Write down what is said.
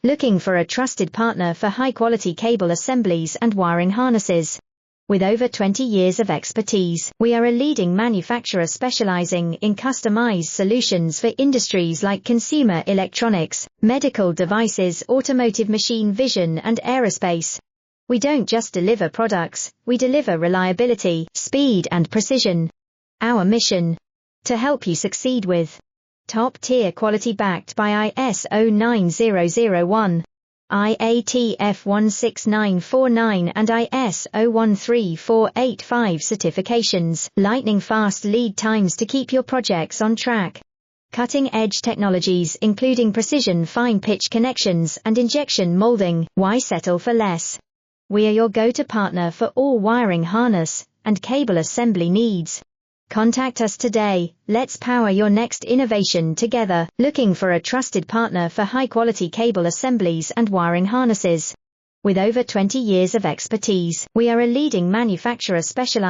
Looking for a trusted partner for high-quality cable assemblies and wiring harnesses? With over 20 years of expertise, we are a leading manufacturer specializing in customized solutions for industries like consumer electronics, medical devices, automotive, machine vision, and aerospace. We don't just deliver products, we deliver reliability, speed, and precision. Our mission: to help you succeed with top-tier quality backed by ISO 9001. IATF 16949 and ISO 13485 certifications, lightning-fast lead times to keep your projects on track. Cutting-edge technologies including precision fine-pitch connections and injection molding. Why settle for less? We are your go-to partner for all wiring harness and cable assembly needs. Contact us today. Let's power your next innovation together. Looking for a trusted partner for high-quality cable assemblies and wiring harnesses? With over 20 years of expertise, we are a leading manufacturer specialized